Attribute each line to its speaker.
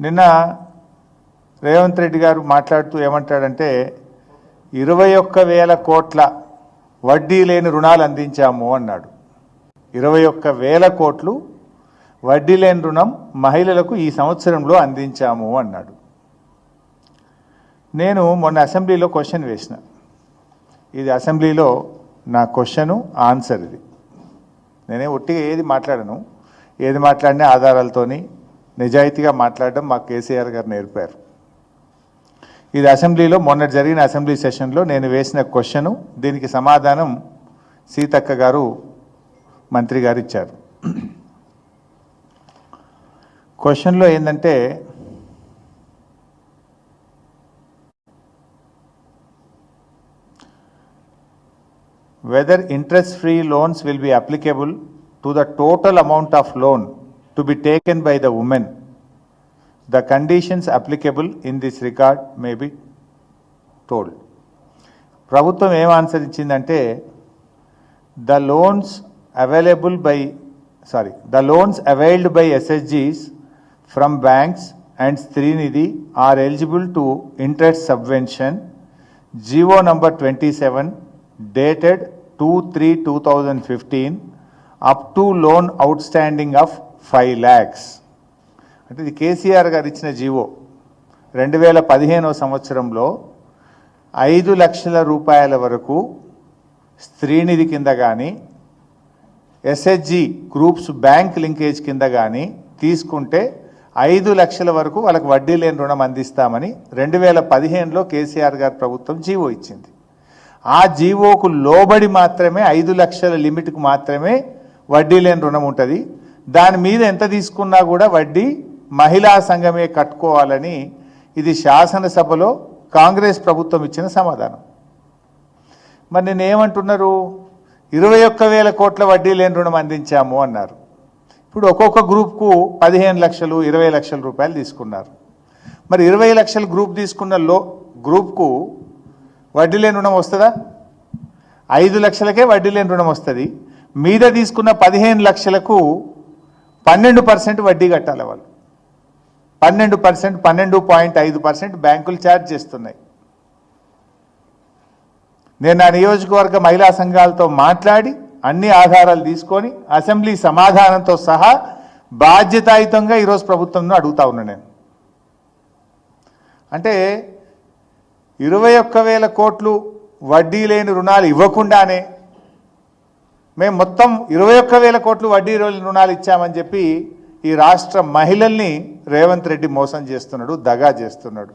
Speaker 1: నిన్న రేవంత్ రెడ్డి గారు మాట్లాడుతూ ఏమంటాడంటే 21,000 కోట్ల వడ్డీ లేని రుణాలు అందించాము అన్నాడు. 21,000 కోట్లు వడ్డీ లేని రుణం మహిళలకు ఈ సంవత్సరంలో అందించాము అన్నాడు. నేను మొన్న అసెంబ్లీలో క్వశ్చన్ వేసిన, ఇది అసెంబ్లీలో నా క్వశ్చను ఆన్సర్. ఇది నేనే ఒట్టిగా ఏది మాట్లాడను, ఏది మాట్లాడినా ఆధారాలతోని నిజాయితీగా మాట్లాడడం మా కేసీఆర్ గారు నేర్పారు. ఇది అసెంబ్లీలో మొన్న జరిగిన అసెంబ్లీ సెషన్లో నేను వేసిన క్వశ్చను, దీనికి సమాధానం సీతక్క గారు మంత్రి గారు ఇచ్చారు. క్వశ్చన్లో ఏంటంటే, whether interest-free loans will be applicable to the total amount of loan to be taken by the women. The conditions applicable in this regard may be told. ప్రభుత్వం ఏం ఆన్సర్ ఇచ్చిందంటే, the loans availed by SHGs from banks and Srinidhi are eligible to interest subvention. GO number 27 dated 2/3/2015 up to loan outstanding of 5 lakhs. అంటే ఇది కేసీఆర్ గారు ఇచ్చిన GO 2015వ సంవత్సరంలో 5 లక్షల రూపాయల వరకు స్త్రీనిధి కింద కానీ ఎస్హెచ్జి గ్రూప్స్ బ్యాంక్ లింకేజ్ కింద కానీ తీసుకుంటే 5 లక్షల వరకు వాళ్ళకి వడ్డీ లేని రుణం అందిస్తామని 2015లో కేసీఆర్ గారు ప్రభుత్వం జీవో ఇచ్చింది. ఆ జీవోకు లోబడి మాత్రమే 5 లక్షల లిమిట్కు మాత్రమే వడ్డీ లేని రుణం ఉంటుంది. దాని మీద ఎంత తీసుకున్నా కూడా వడ్డీ మహిళా సంఘమే కట్టుకోవాలని ఇది శాసనసభలో కాంగ్రెస్ ప్రభుత్వం ఇచ్చిన సమాధానం. మరి నేనేమంటున్నారు, 21,000 కోట్ల వడ్డీ లేని రుణం అందించాము అన్నారు. ఇప్పుడు ఒక్కొక్క గ్రూప్కు 15 లక్షలు 20 లక్షల రూపాయలు తీసుకున్నారు. మరి 20 లక్షల గ్రూప్ తీసుకున్న గ్రూప్కు వడ్డీ లేని రుణం వస్తుందా? 5 లక్షలకే వడ్డీ లేని రుణం వస్తుంది. మీద తీసుకున్న 15 లక్షలకు 12% వడ్డీ కట్టాలి. వాళ్ళు 12%, 12.5% బ్యాంకులు ఛార్జ్ చేస్తున్నాయి. నేను నా నియోజకవర్గ మహిళా సంఘాలతో మాట్లాడి అన్ని ఆధారాలు తీసుకొని అసెంబ్లీ సమాధానంతో సహా బాధ్యతాయుతంగా ఈరోజు ప్రభుత్వంలో అడుగుతా ఉన్నా నేను. అంటే 21,000 కోట్లు వడ్డీ లేని రుణాలు ఇవ్వకుండానే మేము మొత్తం 21,000 కోట్లు వడ్డీ లేని రుణాలు ఇచ్చామని చెప్పి ఈ రాష్ట్ర మహిళల్ని రేవంత్ రెడ్డి మోసం చేస్తున్నాడు, దగా చేస్తున్నాడు.